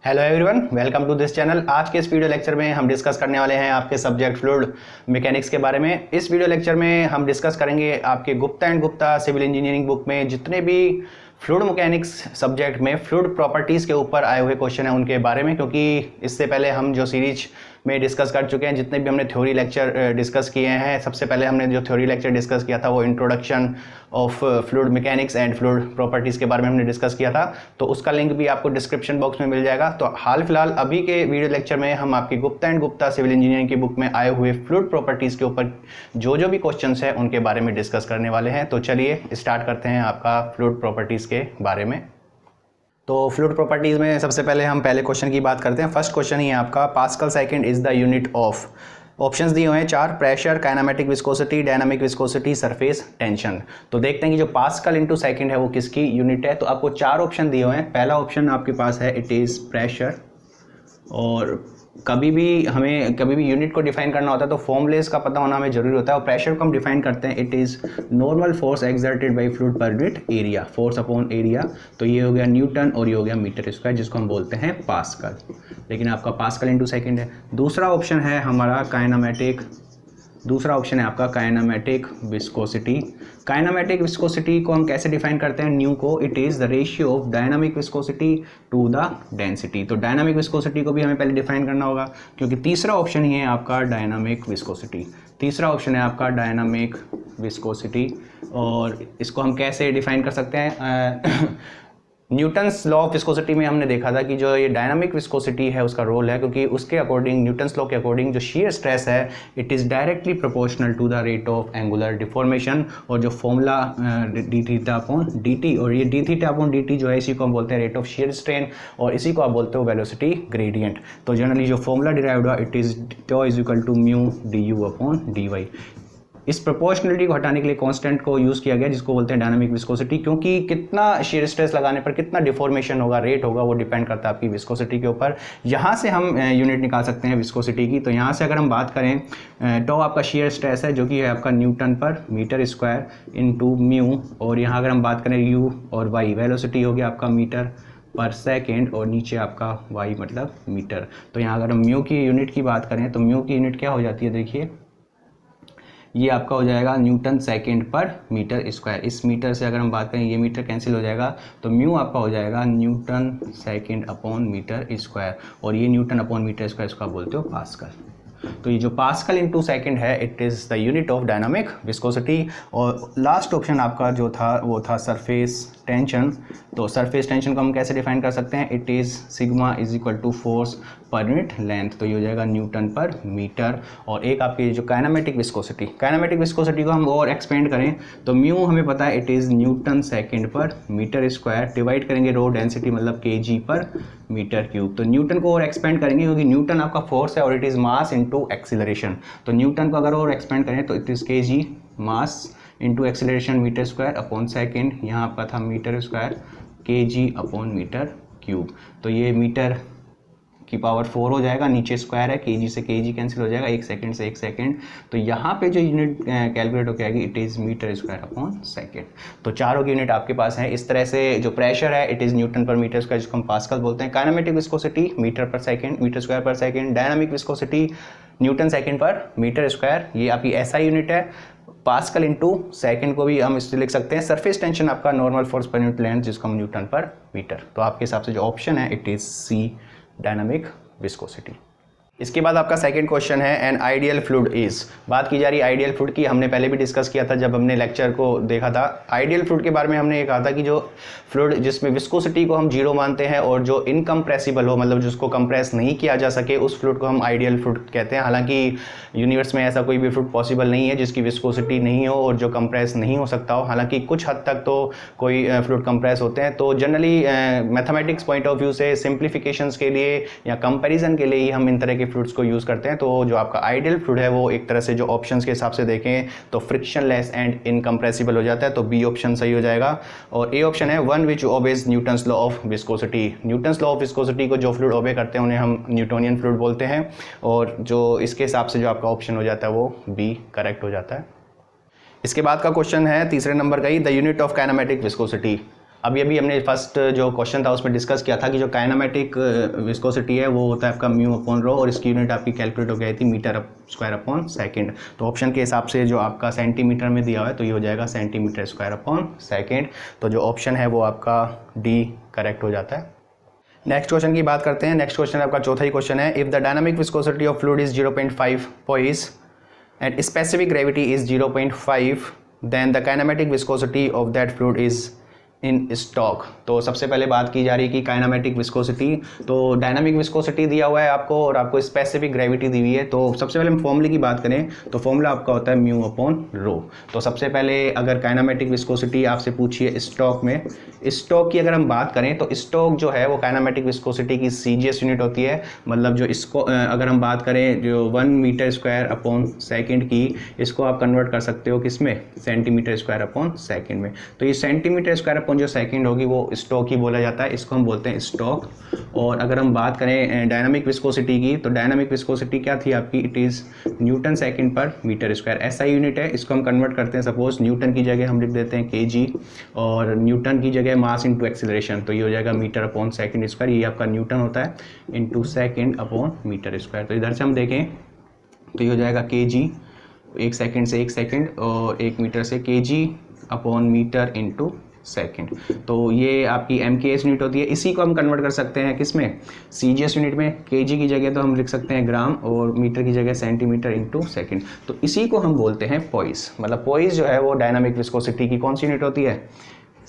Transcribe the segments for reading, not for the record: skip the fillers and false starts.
Hello everyone, welcome to this channel. आज के इस वीडियो लेक्चर में हम डिस्कस करने वाले हैं आपके सब्जेक्ट फ्लूइड मैकेनिक्स के बारे में। इस वीडियो लेक्चर में हम डिस्कस करेंगे आपके Gupta and Gupta civil engineering book में जितने भी फ्लूइड मैकेनिक्स सब्जेक्ट में फ्लूइड प्रॉपर्टीज़ के ऊपर आए हुए क्वेश्चन हैं उनके बारे में, क्योंकि इससे पहले हम जो सीरीज में डिस्कस कर चुके हैं, जितने भी हमने थ्योरी लेक्चर डिस्कस किए हैं, सबसे पहले हमने जो थ्योरी लेक्चर डिस्कस किया था वो introduction of fluid mechanics and fluid properties के बारे में हमने डिस्कस किया था। तो उसका लिंक भी आपको डिस्क्रिप्शन बॉक्स में मिल जाएगा। तो हाल फिलहाल अभी के वीडियो लेक्चर में हम आपकी Gupta and Gupta civil engineering की बुक में आए हुए फ्लूइड प्रॉपर्टीज़ के ऊपर जो भी क्वेश्चन हैं उनके बारे में डिस्कस करने वाले हैं। तो चलिए स्टार्ट करते हैं आपका फ्लूइड प्रॉपर्टीज़ के बारे में। तो फ्लूइड प्रॉपर्टीज़ में सबसे पहले हम पहले क्वेश्चन की बात करते हैं। फर्स्ट क्वेश्चन ही है आपका, pascal second is the unit of. Options दिए हुए हैं 4, pressure, kinematic viscosity, dynamic viscosity, surface tension. तो देखते हैं कि जो पास्कल इंटू सेकंड है वो किसकी यूनिट है। तो आपको 4 ऑप्शन दिए हुए हैं। पहला ऑप्शन आपके पास है इट इज़ प्रेशर, और कभी भी यूनिट को डिफाइन करना होता है तो फॉर्मूलेस का पता होना हमें जरूरी होता है। और प्रेशर को हम डिफाइन करते हैं, it is normal force exerted by fluid per unit area, force upon area. तो ये हो गया न्यूटन और ये हो गया मीटर स्क्वायर, जिसको हम बोलते हैं पास्कल। लेकिन आपका पास्कल इंटू सेकेंड है। दूसरा ऑप्शन है हमारा काइनेमेटिक, दूसरा ऑप्शन है आपका काइनेमेटिक विस्कोसिटी। काइनेमेटिक विस्कोसिटी को हम कैसे डिफाइन करते हैं, न्यू को, it is the ratio of dynamic viscosity to the density. तो डायनामिक विस्कोसिटी को भी हमें पहले डिफाइन करना होगा, क्योंकि तीसरा ऑप्शन ही है आपका डायनामिक विस्कोसिटी। तीसरा ऑप्शन है आपका डायनामिक विस्कोसिटी। और इसको हम कैसे डिफाइन कर सकते हैं, न्यूटन्स लॉ ऑफ विस्कोसिटी में हमने देखा था कि जो ये डायनामिक विस्कोसिटी है उसका रोल है, क्योंकि उसके अकॉर्डिंग, न्यूटन्स लॉ के अकॉर्डिंग, जो शेयर स्ट्रेस है it is directly proportional to the rate of angular deformation. और जो formula d theta upon d t, और ये d theta upon d t जो है इसी को हम बोलते हैं रेट ऑफ शेयर स्ट्रेन, और इसी को आप बोलते हो वेलोसिटी ग्रेडियंट। तो जनरली जो फॉर्मूला डिराइव्ड हुआ it is tau is equal to mu d u upon d y. इस प्रोपोर्शनलिटी को हटाने के लिए कांस्टेंट को यूज़ किया गया, जिसको बोलते हैं डायनामिक विस्कोसिटी, क्योंकि कितना शेयर स्ट्रेस लगाने पर कितना डिफॉर्मेशन होगा, रेट होगा, वो डिपेंड करता है आपकी विस्कोसिटी के ऊपर। यहाँ से हम यूनिट निकाल सकते हैं विस्कोसिटी की। तो यहाँ से अगर हम बात करें, टॉ आपका शेयर स्ट्रेस है जो कि है आपका Newton per metre square into mu, और यहाँ अगर हम बात करें यू और वाई, वेलोसिटी हो गया आपका मीटर पर सेकेंड, और नीचे आपका वाई मतलब मीटर। तो यहाँ अगर हम म्यू की यूनिट की बात करें तो म्यू की यूनिट क्या हो जाती है, देखिए ये आपका हो जाएगा न्यूटन सेकंड पर मीटर स्क्वायर। इस मीटर से अगर हम बात करें ये मीटर कैंसिल हो जाएगा, तो म्यू आपका हो जाएगा newton second upon metre square, और ये न्यूटन अपॉन मीटर स्क्वायर इसको आप बोलते हो पास्कल। तो ये जो पास्कल इंटू सेकेंड है it is the unit of dynamic viscosity. और लास्ट ऑप्शन आपका जो था वो था सरफेस टेंशन। तो सरफेस टेंशन को हम कैसे डिफाइन कर सकते हैं, it is sigma is equal to force per unit length. तो ये हो जाएगा न्यूटन पर मीटर। और एक आपकी जो काइनेमेटिक विस्कोसिटी, काइनेमेटिक विस्कोसिटी को हम और एक्सपेंड करें तो म्यू हमें पता है इट इज़ न्यूटन सेकंड पर मीटर स्क्वायर, डिवाइड करेंगे रो डेंसिटी मतलब केजी पर मीटर क्यूब। तो न्यूटन को और एक्सपेंड करेंगे क्योंकि न्यूटन आपका फोर्स है और it is mass into acceleration. तो न्यूटन को अगर और एक्सपेंड करें तो it is KG mass into acceleration metre square upon second. यहाँ आपका था metre square KG upon metre cube. तो ये मीटर की पावर 4 हो जाएगा, नीचे स्क्वायर है, केजी से केजी कैंसिल हो जाएगा, 1 सेकंड से 1 सेकंड। तो यहाँ पे जो यूनिट कैलकुलेट होकर आएगी it is metre square upon second. तो चारों की यूनिट आपके पास है। इस तरह से जो प्रेशर है it is Newton per metre square, जिसको हम पास्कल बोलते हैं। Kinematic viscosity metre per second, metre square पर second. Dynamic viscosity Newton second पर मीटर स्क्वायर, ये आपकी एसआई यूनिट है। पास्कल इंटू सेकंड को भी हम इससे लिख सकते हैं। सरफेस टेंशन आपका normal force per unit length, जिसको हम न्यूटन पर मीटर। तो आपके हिसाब से जो ऑप्शन है it is C, dynamic viscosity. इसके बाद आपका सेकंड क्वेश्चन है एन आइडियल फ्लूइड इज। बात की जा रही है आइडियल फ्लूइड की। हमने पहले भी डिस्कस किया था जब हमने लेक्चर को देखा था। आइडियल फ्लूइड के बारे में हमने ये कहा था कि जो फ्लूइड जिसमें विस्कोसिटी को हम 0 मानते हैं और जो इनकम्प्रेसिबल हो, मतलब जिसको कंप्रेस नहीं किया जा सके, उस फ्लूइड को हम आइडियल फ्लूइड कहते हैं। हालांकि यूनिवर्स में ऐसा कोई भी फ्लूइड पॉसिबल नहीं है जिसकी विस्कोसिटी नहीं हो और जो कंप्रेस नहीं हो सकता हो। हालांकि कुछ हद तक तो कोई फ्लूइड कंप्रेस होते हैं। तो generally mathematics point of view से सिंप्लीफिकेशंस के लिए या कंपैरिजन के लिए ही हम इन तरह के फ्लूइड्स को यूज़ करते हैं। तो जो आपका आइडियल फ्लूइड है वो एक तरह से जो ऑप्शंस के हिसाब से देखें तो फ्रिक्शनलेस एंड इनकम्प्रेसिबल हो जाता है। तो बी ऑप्शन सही हो जाएगा। और ए ऑप्शन है one which obeys Newton's law of viscosity. Newton's law of viscosity को जो फ्लूइड ओबे करते हैं उन्हें हम न्यूटोनियन फ्लूइड बोलते हैं। और जो इसके हिसाब से जो आपका ऑप्शन हो जाता है वो बी करेक्ट हो जाता है। इसके बाद का क्वेश्चन है तीसरे नंबर का ही, the unit of kinematic viscosity. अभी हमने फर्स्ट जो क्वेश्चन था उसमें डिस्कस किया था कि जो काइनेमेटिक विस्कोसिटी है वो होता है आपका म्यू अपॉन रो, और इसकी यूनिट आपकी कैलकुलेट हो गई थी मीटर स्क्वायर अपॉन सेकेंड। तो ऑप्शन के हिसाब से जो आपका सेंटीमीटर में दिया हुआ है तो ये हो जाएगा सेंटीमीटर स्क्वायर अपॉन सेकेंड। तो जो ऑप्शन है वो आपका डी करेक्ट हो जाता है। नेक्स्ट क्वेश्चन की बात करते हैं। नेक्स्ट क्वेश्चन आपका चौथा ही क्वेश्चन है, if the dynamic viscosity of fluid is 0.5 poise and specific gravity is 0.5 then the kinematic viscosity of that fluid is in stoke. तो सबसे पहले बात की जा रही है कि काइनेमेटिक विस्कोसिटी, तो डायनामिक विस्कोसिटी दिया हुआ है आपको और आपको स्पेसिफिक ग्रेविटी दी हुई है। तो सबसे पहले हम फॉर्मूले की बात करें तो फॉर्मूला आपका होता है म्यू अपॉन रो। तो सबसे पहले अगर काइनेमेटिक विस्कोसिटी आपसे पूछिए स्टॉक में, स्टॉक की अगर हम बात करें तो स्टॉक जो है वो काइनेमेटिक विस्कोसिटी की सीजीएस यूनिट होती है। मतलब जो इसको अगर हम बात करें जो 1 मीटर स्क्वायर अपॉन सेकेंड की, इसको आप कन्वर्ट कर सकते हो किस में, सेंटीमीटर स्क्वायर अपॉन सेकेंड में। तो ये सेंटीमीटर स्क्वायर जो सेकंड होगी वो स्टॉक ही बोला जाता है, इसको हम बोलते हैं स्टॉक। और अगर हम बात करें डायनामिक विस्कोसिटी की तो डायनामिक विस्कोसिटी क्या थी आपकी, इट इज़ न्यूटन सेकंड पर मीटर स्क्वायर, ऐसा यूनिट है। इसको हम कन्वर्ट करते हैं, सपोज न्यूटन की जगह हम लिख देते हैं केजी और न्यूटन की जगह मास इनटू एक्सेलरेशन, तो ये हो जाएगा मीटर अपॉन सेकंड स्क्वायर, ये आपका न्यूटन होता है, into second upon metre square. तो इधर से हम देखें तो ये हो जाएगा केजी 1 सेकंड से 1 सेकंड और 1 मीटर से KG upon metre into second. तो ये आपकी MKS यूनिट होती है। इसी को हम कन्वर्ट कर सकते हैं किस में, CGS यूनिट में। केजी की जगह तो हम लिख सकते हैं ग्राम और मीटर की जगह सेंटीमीटर इनटू सेकेंड। तो इसी को हम बोलते हैं पोइस। मतलब पोइस जो है वो डायनामिक विस्कोसिटी की कौन सी यूनिट होती है,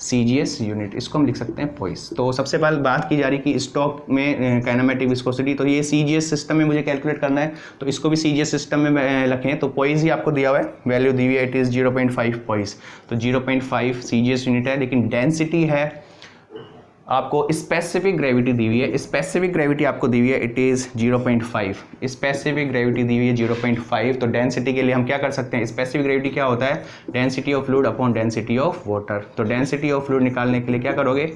CGS यूनिट, इसको हम लिख सकते हैं पोइस। तो सबसे पहले बात की जा रही कि स्टॉक में काइनेमेटिक विस्कोसिटी, तो ये CGS सिस्टम में मुझे कैलकुलेट करना है तो इसको भी CGS सिस्टम में रखें। तो पोइस ही आपको दिया हुआ है, वैल्यू दी हुई है, इट इज़ 0.5 पोइस। तो 0.5 CGS यूनिट है, लेकिन डेंसिटी है आपको स्पेसिफिक ग्रेविटी दी हुई है। स्पेसिफिक ग्रेविटी आपको दी हुई है, इट इज़ 0.5। स्पेसिफिक ग्रेविटी दी हुई है 0.5। तो डेंसिटी के लिए हम क्या कर सकते हैं, स्पेसिफिक ग्रेविटी क्या होता है, density of fluid upon density of water. तो डेंसिटी ऑफ फ्लूइड निकालने के लिए क्या करोगे,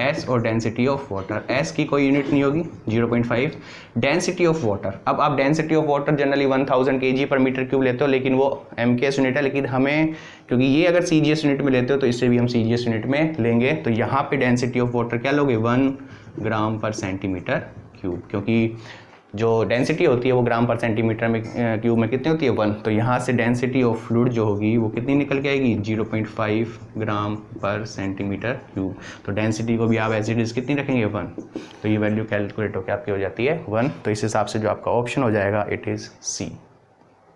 S और डेंसिटी ऑफ वाटर, S की कोई यूनिट नहीं होगी 0.5, डेंसिटी ऑफ वाटर। अब आप density of water generally 1000 kg पर मीटर क्यूब लेते हो, लेकिन वो MKS यूनिट है, लेकिन हमें क्योंकि ये अगर CGS यूनिट में लेते हो तो इससे भी हम CGS यूनिट में लेंगे। तो यहाँ पे डेंसिटी ऑफ वाटर क्या लोगे, 1 ग्राम पर सेंटीमीटर क्यूब, क्योंकि जो डेंसिटी होती है वो ग्राम पर सेंटीमीटर में क्यूब में कितनी होती है, 1। तो यहाँ से डेंसिटी ऑफ फ्लूइड जो होगी वो कितनी निकल के आएगी, 0.5 ग्राम पर सेंटीमीटर क्यूब। तो डेंसिटी को भी आप एज इट इज कितनी रखेंगे, 1। तो ये वैल्यू कैलकुलेट होकर आपकी हो जाती है 1। तो इस हिसाब से जो आपका ऑप्शन हो जाएगा इट इज़ सी।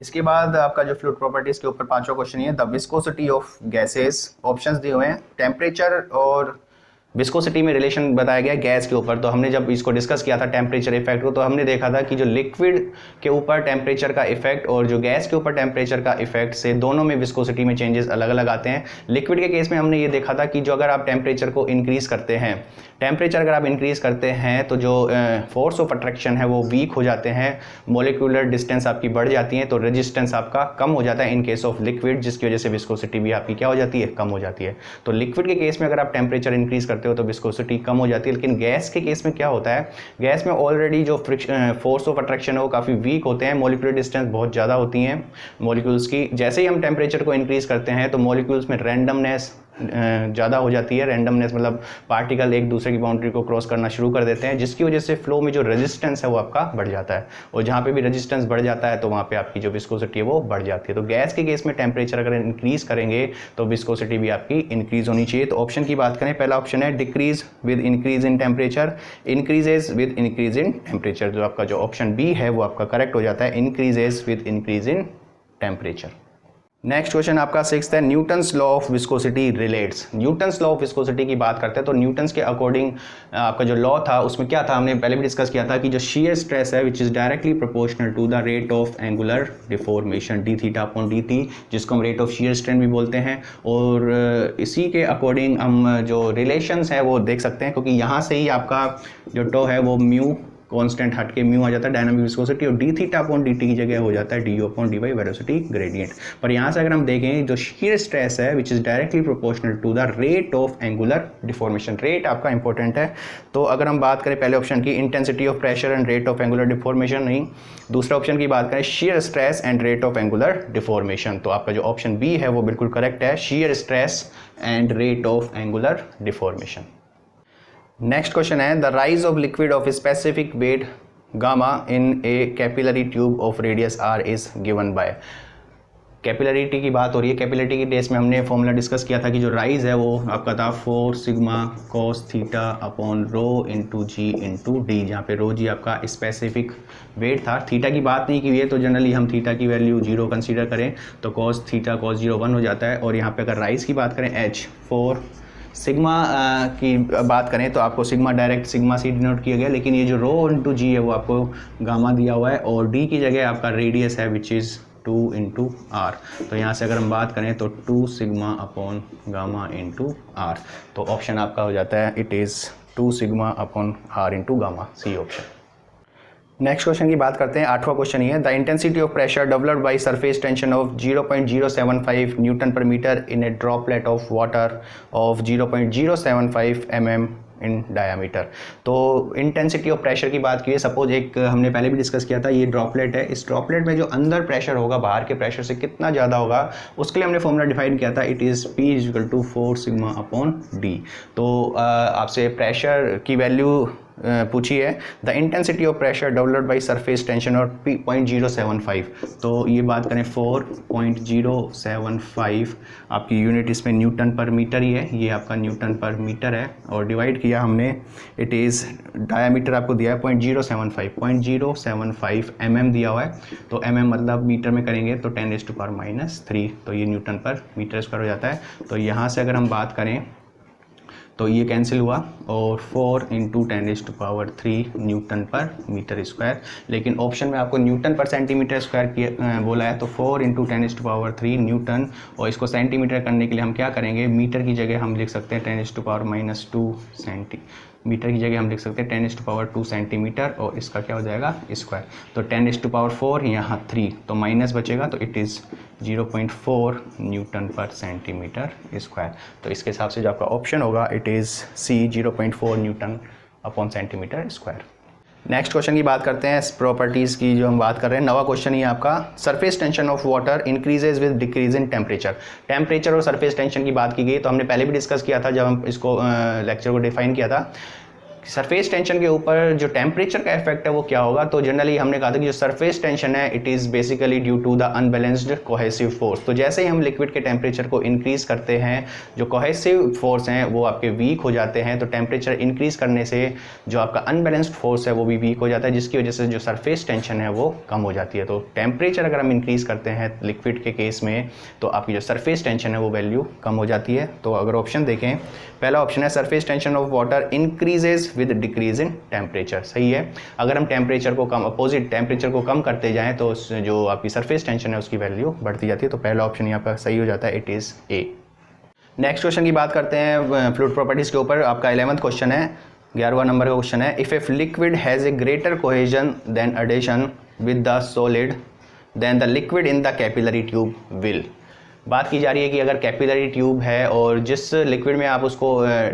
इसके बाद आपका जो फ्लूइड प्रॉपर्टीज के ऊपर 5वां क्वेश्चन है, the viscosity of gases. Options दिए हुए हैं, टेम्परेचर और विस्कोसिटी में रिलेशन बताया गया गैस के ऊपर। तो हमने जब इसको डिस्कस किया था टेम्परेचर इफेक्ट को, तो हमने देखा था कि जो लिक्विड के ऊपर टेम्परेचर का इफेक्ट और जो गैस के ऊपर टेम्परेचर का इफेक्ट से दोनों में विस्कोसिटी में चेंजेस अलग अलग आते हैं। लिक्विड के केस में हमने ये देखा था कि जो अगर आप टेम्परेचर को इंक्रीज करते हैं, टेम्परेचर अगर आप इंक्रीज करते हैं तो जो फोर्स ऑफ अट्रैक्शन है वो वीक हो जाते हैं, मोलिकुलर डिस्टेंस आपकी बढ़ जाती है, तो रेजिस्टेंस आपका कम हो जाता है इन केस ऑफ लिक्विड, जिसकी वजह से विस्कोसिटी भी आपकी क्या हो जाती है, कम हो जाती है। तो लिक्विड के केस में अगर आप टेम्परेचर इंक्रीज करते हो तो विस्कोसिटी कम हो जाती है। लेकिन गैस के केस में क्या होता है, गैस में ऑलरेडी जो फोर्स ऑफ अट्रैक्शन है वो काफ़ी वीक होते हैं, मोलिकुलर डिस्टेंस बहुत ज़्यादा होती हैं मॉलिक्यूल्स की। जैसे ही हम टेम्परेचर को इंक्रीज करते हैं तो मॉलिक्यूल्स में रैंडमनेस ज़्यादा हो जाती है। रैंडमनेस मतलब पार्टिकल एक दूसरे की बाउंड्री को क्रॉस करना शुरू कर देते हैं, जिसकी वजह से फ्लो में जो रेजिस्टेंस है वो आपका बढ़ जाता है, और जहाँ पे भी रेजिस्टेंस बढ़ जाता है तो वहाँ पे आपकी जो विस्कोसिटी है वो बढ़ जाती है। तो गैस के केस में टेम्परेचर अगर इंक्रीज करेंगे तो विस्कोसिटी भी आपकी इंक्रीज होनी चाहिए। तो ऑप्शन की बात करें, पहला ऑप्शन है decrease with increase in temperature, increases with increase in temperature. जो आपका जो ऑप्शन बी है वो आपका करेक्ट हो जाता है, increases with increase in temperature. Next question आपका 6th है, Newton's law of viscosity relates. Newton's law of viscosity की बात करते हैं तो न्यूटन्स के अकॉर्डिंग आपका जो लॉ था उसमें क्या था, हमने पहले भी डिस्कस किया था कि जो शेयर स्ट्रेस है which is directly proportional to the rate of angular deformation d theta upon d t, जिसको हम रेट ऑफ शेयर स्ट्रेन भी बोलते हैं। और इसी के अकॉर्डिंग हम जो रिलेशंस है वो देख सकते हैं, क्योंकि यहाँ से ही आपका जो टो है वो म्यू कांस्टेंट हट के म्यू आ जाता है डायनामिक विस्कोसिटी, और d theta upon d t की जगह हो जाता है d upon d y velocity gradient. पर यहाँ से अगर हम देखें जो शीयर स्ट्रेस है which is directly proportional to the rate of angular deformation, rate आपका इंपॉर्टेंट है। तो अगर हम बात करें पहले ऑप्शन की intensity of pressure and rate of angular deformation, नहीं, दूसरा ऑप्शन की बात करें shear stress and rate of angular deformation, तो आपका जो ऑप्शन बी है वो बिल्कुल करेक्ट है, shear stress and rate of angular deformation. Next question है the rise of liquid of specific weight gamma in a capillary tube of radius R is given by. Capillarity की बात हो रही है। कैपिलरिटी की केस में हमने फॉर्मूला डिस्कस किया था कि जो राइज है वो आपका था 4 sigma cos theta upon rho into G into D, जहाँ पे रो जी आपका स्पेसिफिक वेट था। थीटा की बात नहीं की हुई है तो जनरली हम थीटा की वैल्यू 0 कंसीडर करें तो कॉस थीटा कॉस 0 1 हो जाता है। और यहाँ पे अगर राइज की बात करें एच 4 सिग्मा की बात करें तो आपको सिग्मा डायरेक्ट सिग्मा से डिनोट किया गया, लेकिन ये जो रो इंटू जी है वो आपको गामा दिया हुआ है, और डी की जगह आपका रेडियस है विच इज़ 2 इंटू आर। तो यहाँ से अगर हम बात करें तो 2 sigma upon gamma into R, तो ऑप्शन आपका हो जाता है it is 2 sigma upon R into gamma, C option. Next question की बात करते हैं, 8वां क्वेश्चन ये है the intensity of pressure developed by surface tension of 0.075 newton per metre in a droplet of water of 0.075 mm in diameter. तो intensity of pressure की बात की है, सपोज एक हमने पहले भी डिस्कस किया था, ये ड्रॉपलेट है, इस ड्रॉपलेट में जो अंदर प्रेशर होगा बाहर के प्रेशर से कितना ज़्यादा होगा उसके लिए हमने फॉर्मूला डिफाइन किया था, it is P equal to 4 sigma upon d. तो आपसे प्रेशर की वैल्यू पूछी है the intensity of pressure developed by surface tension और 0.075, तो ये बात करें 4.075 आपकी यूनिट इसमें न्यूटन पर मीटर ही है, ये आपका न्यूटन पर मीटर है, और डिवाइड किया हमने इट इज़ डायामीटर आपको दिया है 0.075 mm दिया हुआ है, तो mm मतलब मीटर में करेंगे तो 10⁻⁻3, तो ये न्यूटन पर मीटर स्क्वायर हो जाता है। तो यहाँ से अगर हम बात करें तो ये कैंसिल हुआ और 4 into 10⁻³ Newton per metre square, लेकिन ऑप्शन में आपको न्यूटन पर सेंटीमीटर स्क्वायर बोला है, तो 4 इंटू 10⁻³ न्यूटन, और इसको सेंटीमीटर करने के लिए हम क्या करेंगे, मीटर की जगह हम लिख सकते हैं 10⁻⁻² सेंटीमीटर की जगह हम लिख सकते हैं 10⁻² सेंटीमीटर, और इसका क्या हो जाएगा स्क्वायर, तो 10⁻⁴ यहाँ 3 तो माइनस बचेगा, तो it is 0.4 newton per centimetre square. तो इसके हिसाब से जो आपका ऑप्शन होगा it is C 0.4 newton upon centimetre square. Next question की बात करते हैं, प्रॉपर्टीज़ की जो हम बात कर रहे हैं। 9वां क्वेश्चन ये आपका surface tension of water increases with decrease in temperature. Temperature और सरफेस टेंशन की बात की गई, तो हमने पहले भी डिस्कस किया था जब हम इसको लेक्चर को डिफाइन किया था, सरफेस टेंशन के ऊपर जो टेम्परेचर का इफेक्ट है वो क्या होगा। तो जनरली हमने कहा था कि जो सरफेस टेंशन है it is basically due to the unbalanced cohesive force. तो जैसे ही हम लिक्विड के टेम्परेचर को इंक्रीज़ करते हैं, जो कोहेसिव फोर्स हैं वो आपके वीक हो जाते हैं, तो टेम्परेचर इंक्रीज़ करने से जो आपका अनबैलेंस्ड फोर्स है वो भी वीक हो जाता है, जिसकी वजह से जो सरफेस टेंशन है वो कम हो जाती है। तो टेम्परेचर अगर हम इंक्रीज़ करते हैं लिक्विड के केस में तो आपकी जो सरफेस टेंशन है वो वैल्यू कम हो जाती है। तो अगर ऑप्शन देखें, पहला ऑप्शन है surface tension of water increases with decrease in temperature, सही है। अगर हम टेम्परेचर को कम अपोजिट टेम्परेचर को कम करते जाएं तो जो आपकी सरफेस टेंशन है उसकी वैल्यू बढ़ती जाती है, तो पहला ऑप्शन यहाँ पर सही हो जाता है, it is a. Next question की बात करते हैं फ्लूइड प्रॉपर्टीज़ के ऊपर। आपका 11वां क्वेश्चन है, 11वां नंबर का क्वेश्चन है, if a liquid has a greater cohesion than adhesion with the solid then the liquid in the capillary tube will. बात की जा रही है कि अगर कैपिलरी ट्यूब है और जिस लिक्विड में आप उसको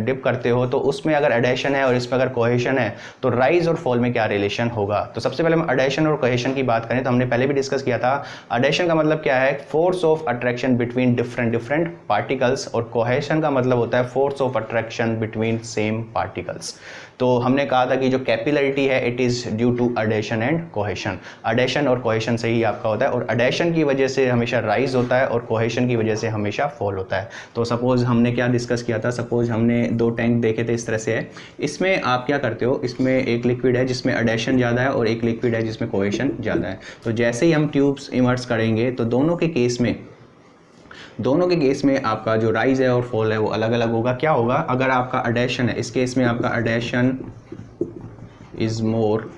डिप करते हो तो उसमें अगर एडेशन है और इसमें अगर कोहेशन है तो राइज और फॉल में क्या रिलेशन होगा। तो सबसे पहले हम एडेशन और कोहेशन की बात करें तो हमने पहले भी डिस्कस किया था, एडेशन का मतलब क्या है, force of attraction between different particles, और कोहेशन का मतलब होता है force of attraction between same particles. तो हमने कहा था कि जो कैपिलरिटी है it is due to adhesion and cohesion, adhesion और कोहेशन से ही आपका होता है, और एडेशन की वजह से हमेशा राइज होता है और कोहेशन की वजह से हमेशा फॉल होता है। तो सपोज हमने क्या डिस्कस किया था, सपोज हमने 2 टैंक देखे थे, इस तरह से है, इसमें आप क्या करते हो, इसमें एक लिक्विड है जिसमें एडेशन ज़्यादा है और एक लिक्विड है जिसमें कोहेशन ज़्यादा है। तो जैसे ही हम ट्यूब्स इमर्स करेंगे तो दोनों के केस में आपका जो राइज है और फॉल है वो अलग अलग होगा। क्या होगा, अगर आपका एडेशन है, इस केस में आपका एडेशन इज मोर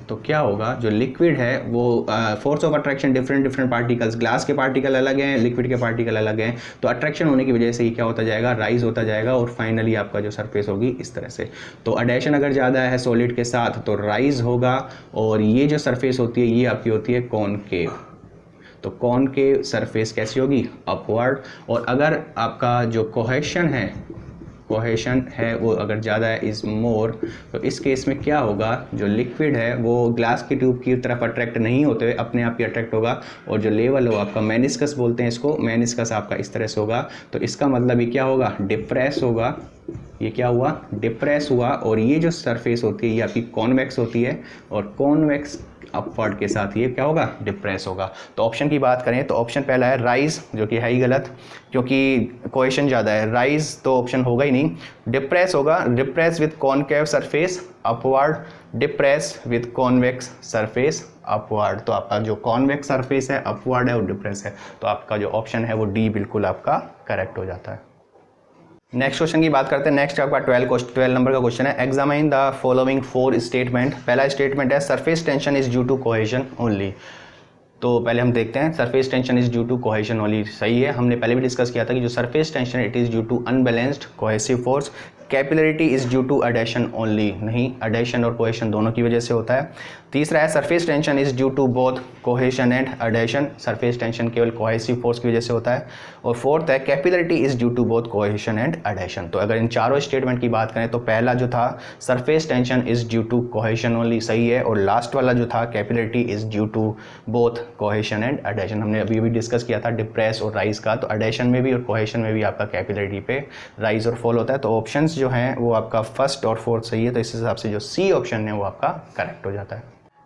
तो क्या होगा, जो लिक्विड है वो force of attraction different particles, glass के पार्टिकल अलग हैं, लिक्विड के पार्टिकल अलग हैं, तो अट्रैक्शन होने की वजह से ही क्या होता जाएगा, राइज होता जाएगा और फाइनली आपका जो सरफेस होगी इस तरह से। तो एडेशन अगर ज़्यादा है सॉलिड के साथ तो राइज होगा, और ये जो सरफेस होती है ये आपकी होती है कॉनकेव। तो कॉनकेव सरफेस कैसी होगी, अपवर्ड। और अगर आपका जो कोहेशन है वो अगर ज़्यादा है, इज़ मोर, तो इस केस में क्या होगा, जो लिक्विड है वो ग्लास की ट्यूब की तरफ अट्रैक्ट नहीं होते हुए अपने आप ही अट्रैक्ट होगा, और जो लेवल हो आपका मेनिस्कस बोलते हैं इसको, मेनिस्कस आपका इस तरह से होगा। तो इसका मतलब ये क्या होगा, डिप्रेस होगा। ये क्या हुआ, डिप्रेस हुआ। और ये जो सरफेस होती है ये आपकी कॉन्वेक्स होती है, और कॉन्वेक्स अपवर्ड के साथ ये क्या होगा, डिप्रेस होगा। तो ऑप्शन की बात करें तो ऑप्शन पहला है राइज, जो कि है ही गलत क्योंकि कोहेशन ज़्यादा है, राइज तो ऑप्शन होगा ही नहीं। डिप्रेस होगा, depress with concave surface upward, depress with convex surface upward. तो आपका जो कॉन्वेक्स सरफेस है अपवर्ड है और डिप्रेस है, तो आपका जो ऑप्शन है वो डी बिल्कुल आपका करेक्ट हो जाता है। नेक्स्ट क्वेश्चन की बात करते हैं। नेक्स्ट आपका 12 नंबर का क्वेश्चन है, एग्जामाइन द फॉलोइंग 4 स्टेटमेंट। पहला स्टेटमेंट है surface tension is due to cohesion only. तो पहले हम देखते हैं, surface tension is due to cohesion only सही है। हमने पहले भी डिस्कस किया था कि जो surface tension it is due to unbalanced cohesive force. Capillarity is due to adhesion only, नहीं, एडेशन और कोहेशन दोनों की वजह से होता है। तीसरा है surface tension is due to both cohesion and adhesion, surface tension केवल कोहेसिव फोर्स की वजह से होता है। और फोर्थ है capillarity is due to both cohesion and adhesion. तो अगर इन चारों स्टेटमेंट की बात करें तो पहला जो था surface tension is due to cohesion only सही है, और लास्ट वाला जो था capillarity is due to both cohesion and adhesion, हमने अभी भी डिस्कस किया था डिप्रेस और राइज का। तो एडेशन में भी और कोहेशन में भी आपका कैपिलरिटी पे राइज और फॉल होता है। तो ऑप्शंस जो हैं वो आपका फर्स्ट और फोर्थ सही है, तो इस हिसाब से जो सी ऑप्शन है वो आपका करेक्ट हो जाता है।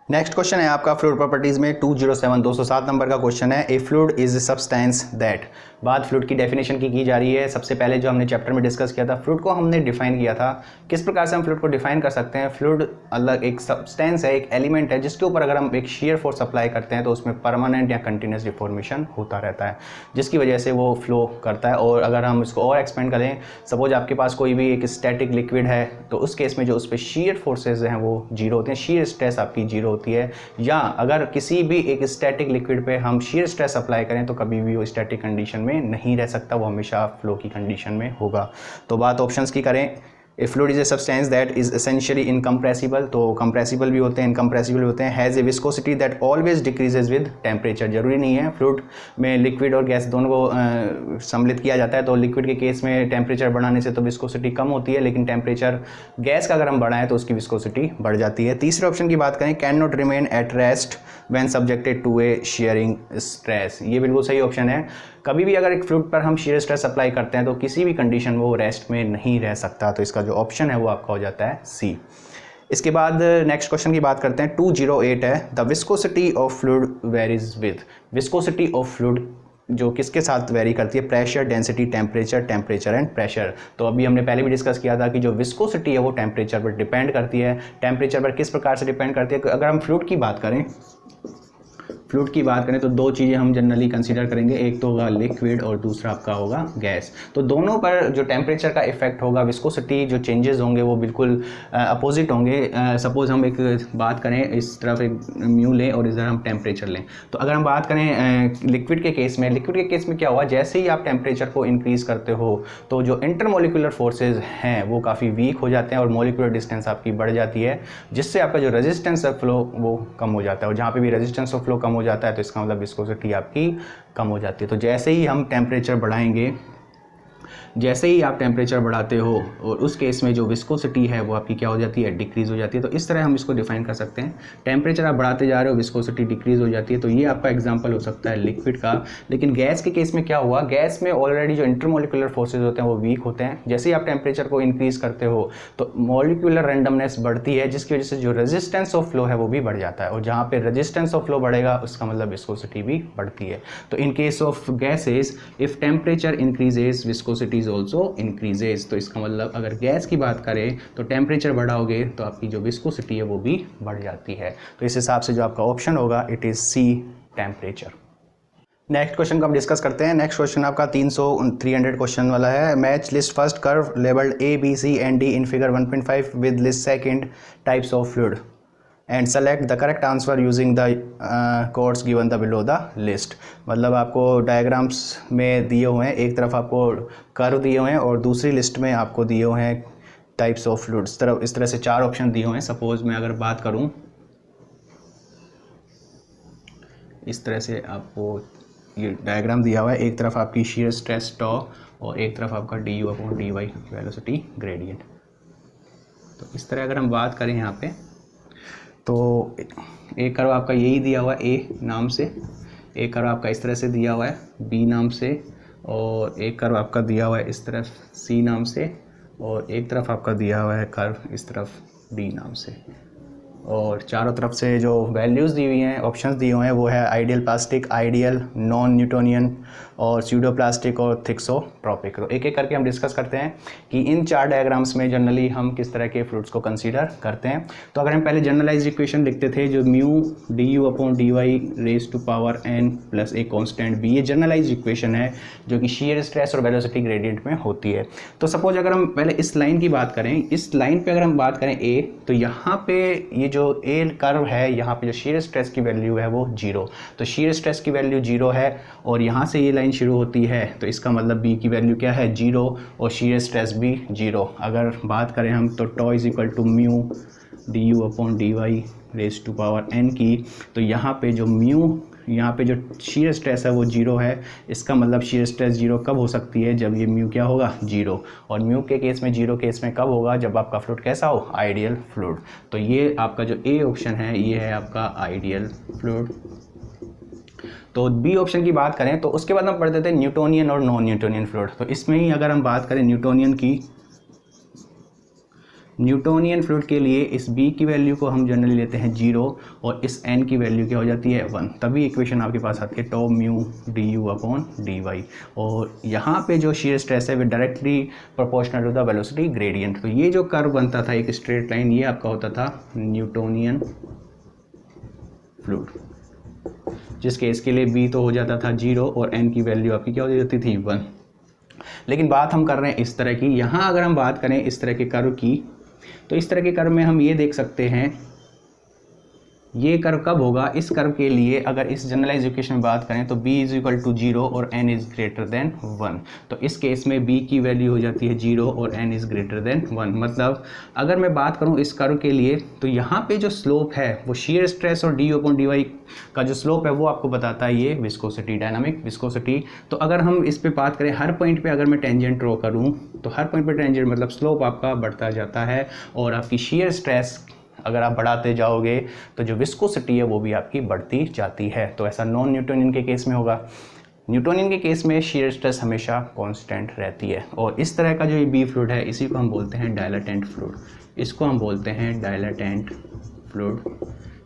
नेक्स्ट क्वेश्चन है आपका फ्लूइड प्रॉपर्टीज में 207 नंबर का क्वेश्चन है, ए फ्लूइड इज सब्सटेंस दैट। बात फ्लूइड की डेफिनेशन की जा रही है। सबसे पहले जो हमने चैप्टर में डिस्कस किया था, फ्लूइड को हमने डिफाइन किया था। किस प्रकार से हम फ्लूइड को डिफाइन कर सकते हैं, फ्लूइड अलग एक सब्सटेंस है, एक एलिमेंट है जिसके ऊपर अगर हम एक शेयर फोर्स अप्लाई करते हैं तो उसमें परमानेंट या कंटिन्यूस डिफॉर्मेशन होता रहता है, जिसकी वजह से वो फ्लो करता है। और अगर हम इसको और एक्सपेंड करें, सपोज आपके पास कोई भी एक स्टैटिक लिक्विड है, तो उस केस में जो उस पर शेयर फोर्सेज हैं वो जीरो होते हैं, शेयर स्ट्रेस आपकी जीरो होती है। या अगर किसी भी एक स्टैटिक लिक्विड पे हम शेयर स्ट्रेस अप्लाई करें तो कभी भी वो स्टैटिक कंडीशन में नहीं रह सकता, वो हमेशा फ्लो की कंडीशन में होगा। तो बात ऑप्शंस की करें, ए fluid is a substance that is essentially incompressible, तो कंप्रेसिबल भी होते हैं, इनकम्प्रेसिबल भी होते हैं। Has a viscosity that always decreases with temperature, जरूरी नहीं है, फ्लूइड में लिक्विड और गैस दोनों को सम्मिलित किया जाता है। तो लिक्विड के केस में टेम्परेचर बढ़ाने से तो विस्कोसिटी कम होती है, लेकिन टेम्परेचर गैस का अगर हम बढ़ाएं तो उसकी विस्कोसिटी बढ़ जाती है। तीसरे ऑप्शन की बात करें, can not remain at rest when subjected to a shearing stress, ये बिल्कुल सही ऑप्शन है। कभी भी अगर एक फ्लूइड पर हम शेयर स्ट्रेस अप्लाई करते हैं तो किसी भी कंडीशन वो रेस्ट में नहीं रह सकता, तो इसका जो ऑप्शन है वो आपका हो जाता है सी। इसके बाद नेक्स्ट क्वेश्चन की बात करते हैं, 208 है, the viscosity of fluid varies with. Viscosity of fluid जो किसके साथ वेरी करती है, pressure, density, temperature and pressure. तो अभी हमने पहले भी डिस्कस किया था कि जो विस्कोसिटी है वो टेम्परेचर पर डिपेंड करती है। टेम्परेचर पर किस प्रकार से डिपेंड करती है, अगर हम फ्लूइड की बात करें तो दो चीज़ें हम जनरली कंसीडर करेंगे, एक तो होगा लिक्विड और दूसरा आपका होगा गैस। तो दोनों पर जो टेम्परेचर का इफेक्ट होगा, विस्कोसिटी जो चेंजेस होंगे वो बिल्कुल अपोजिट होंगे। सपोज हम एक बात करें, इस तरफ एक म्यू लें और इधर हम टेम्परेचर लें। तो अगर हम बात करें लिक्विड के केस में क्या हुआ, जैसे ही आप टेम्परेचर को इंक्रीज़ करते हो तो जो इंटरमोलिकुलर फोर्सेज हैं वो काफ़ी वीक हो जाते हैं और मोलिकुलर डिस्टेंस आपकी बढ़ जाती है, जिससे आपका जो रेजिस्टेंस ऑफ फ्लो वो कम हो जाता है। और जहाँ पे भी रेजिस्टेंस ऑफ फ्लो कम हो जाता है तो इसका मतलब विस्कोसिटी आपकी कम हो जाती है। तो जैसे ही हम टेम्परेचर बढ़ाएंगे, जैसे ही आप टेम्परेचर बढ़ाते हो और उस केस में जो विस्कोसिटी है वो आपकी क्या हो जाती है, डिक्रीज़ हो जाती है। तो इस तरह हम इसको डिफाइन कर सकते हैं, टेम्परेचर आप बढ़ाते जा रहे हो, विस्कोसिटी डिक्रीज़ हो जाती है। तो ये आपका एग्जांपल हो सकता है लिक्विड का। लेकिन गैस के केस में क्या हुआ, गैस में ऑलरेडी जो इंटरमोलिकुलर फोर्सेज होते हैं वो वीक होते हैं। जैसे ही आप टेम्परेचर को इंक्रीज़ करते हो तो मॉलिक्यूलर रैंडमनेस बढ़ती है, जिसकी वजह से जो रेजिस्टेंस ऑफ फ्लो है वो भी बढ़ जाता है, और जहाँ पे रेजिस्टेंस ऑफ फ्लो बढ़ेगा उसका मतलब विस्कोसिटी भी बढ़ती है। तो in case of gases if temperature increases viscosity is also increases. तो इसका मतलब अगर गैस की बात करें तो टेम्परेचर बढ़ाओगे तो आपकी जो विस्कोसिटी है वो भी बढ़ जाती है। तो इस हिसाब से जो आपका ऑप्शन होगा it is C, temperature. Next question को हम डिस्कस करते हैं। नेक्स्ट क्वेश्चन आपका 300 क्वेश्चन वाला है, match list first curve labelled A, B, C and D in figure 1.5 with list second types of fluid. And select the correct answer using the codes given the below the list. मतलब आपको diagrams में दिए हुए हैं, एक तरफ आपको curve दिए हुए हैं और दूसरी लिस्ट में आपको दिए हुए हैं टाइप्स ऑफ फ्लूइड्स। इस तरह से 4 ऑप्शन दिए हुए हैं। सपोज मैं अगर बात करूं, इस तरह से आपको ये डायग्राम दिया हुआ है, एक तरफ आपकी शीयर स्ट्रेस टॉ और एक तरफ आपका du/dy वेलोसिटी ग्रेडियंट। तो इस तरह अगर हम बात करें यहाँ पे, तो एक कर्व आपका यही दिया हुआ है ए नाम से, एक कर्व आपका इस तरह से दिया हुआ है बी नाम से, और एक कर्व आपका दिया हुआ है इस तरफ सी नाम से, और एक तरफ आपका दिया हुआ है कर्व इस तरफ डी नाम से। और चारों तरफ से जो वैल्यूज़ दी हुई हैं, ऑप्शंस दिए हुए हैं, वो है ideal plastic, ideal, non Newtonian और स्यूडो प्लास्टिक और थिक्सोट्रॉपिक। तो एक एक करके हम डिस्कस करते हैं कि इन 4 डायग्राम्स में जनरली हम किस तरह के फ्लूइड्स को कंसीडर करते हैं। तो अगर हम पहले जनरलाइज इक्वेशन लिखते थे जो mu du/dy raise to power n plus a constant b, ये जनरलाइज इक्वेशन है जो कि शीयर स्ट्रेस और वेलोसिटी ग्रेडियंट में होती है। तो सपोज अगर हम पहले इस लाइन की बात करें, इस लाइन पे अगर हम बात करें a, तो यहाँ पे ये जो a कर्व है, यहाँ पे जो शीयर स्ट्रेस की वैल्यू है वो 0, तो शीयर स्ट्रेस की वैल्यू 0 है और यहाँ से ये लाइन शुरू होती है, तो इसका मतलब b की वैल्यू क्या है 0 और शीयर स्ट्रेस भी 0। अगर बात करें हम तो tau is equal to mu du/dy raise to power n की, तो यहाँ पे जो म्यू, यहाँ पे जो शीयर स्ट्रेस है वो 0 है। इसका मतलब शीयर स्ट्रेस 0 कब हो सकती है, जब ये म्यू क्या होगा 0, और म्यू के केस में 0 केस में कब होगा, जब आपका फ्लूइड कैसा हो, आइडियल फ्लूइड। तो ये आपका जो ए ऑप्शन है ये है आपका आइडियल फ्लूइड। तो बी ऑप्शन की बात करें तो उसके बाद हम पढ़ते थे न्यूटोनियन और नॉन न्यूटोनियन फ्लूइड। तो इसमें ही अगर हम बात करें न्यूटोनियन की, न्यूटोनियन फ्लूइड के लिए इस b की वैल्यू को हम जनरली लेते हैं 0 और इस n की वैल्यू क्या हो जाती है 1, तभी इक्वेशन आपके पास आती है टॉ म्यू du/dy। और यहाँ पे जो शीयर स्ट्रेस है वो directly proportional to the velocity gradient. तो ये जो कर्व बनता था एक स्ट्रेट लाइन, ये आपका होता था न्यूटोनियन फ्लूइड, जिसके इसके लिए b तो हो जाता था 0 और n की वैल्यू आपकी क्या हो जाती थी 1। लेकिन बात हम कर रहे हैं इस तरह की, यहाँ अगर हम बात करें इस तरह के कर्व की, तो इस तरह के कर्व में हम ये देख सकते हैं ये कर्व कब होगा, इस कर्व के लिए अगर इस जनरलाइज इक्वेशन में बात करें तो b इज इक्वल टू 0 और n इज ग्रेटर देन 1। तो इस केस में b की वैल्यू हो जाती है 0 और n इज ग्रेटर देन 1। मतलब अगर मैं बात करूं इस कर्व के लिए, तो यहाँ पे जो स्लोप है वो शीयर स्ट्रेस और du/dy का जो स्लोप है वो आपको बताता है ये विस्कोसिटी, डायनामिक विस्कोसिटी। तो अगर हम इस पे बात करें, हर पॉइंट पे अगर मैं टेंजेंट ड्रॉ करूँ तो हर पॉइंट पे टेंजेंट मतलब स्लोप आपका बढ़ता जाता है, और आपकी शीयर स्ट्रेस अगर आप बढ़ाते जाओगे तो जो विस्कोसिटी है वो भी आपकी बढ़ती जाती है। तो ऐसा नॉन न्यूटोनियन के केस में होगा। न्यूटोनियन के केस में शीयर स्ट्रेस हमेशा कांस्टेंट रहती है। और इस तरह का जो ये बी फ्लूइड है इसी को हम बोलते हैं डायलेटेंट फ्लूइड, इसको हम बोलते हैं डायलेटेंट फ्लूइड,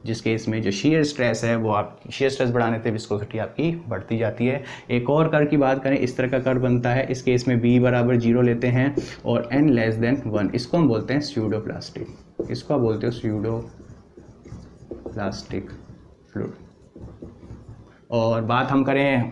जिस केस में जो शीयर स्ट्रेस है वो आप शीयर स्ट्रेस बढ़ाने से विस्कोसिटी आपकी बढ़ती जाती है। एक और कर्व की बात करें, इस तरह का कर्व बनता है, इस केस में b बराबर 0 लेते हैं और n लेस देन 1, इसको हम बोलते हैं स्यूडो प्लास्टिक, इसको आप बोलते हो स्यूडो प्लास्टिक फ्लूइड। और बात हम करें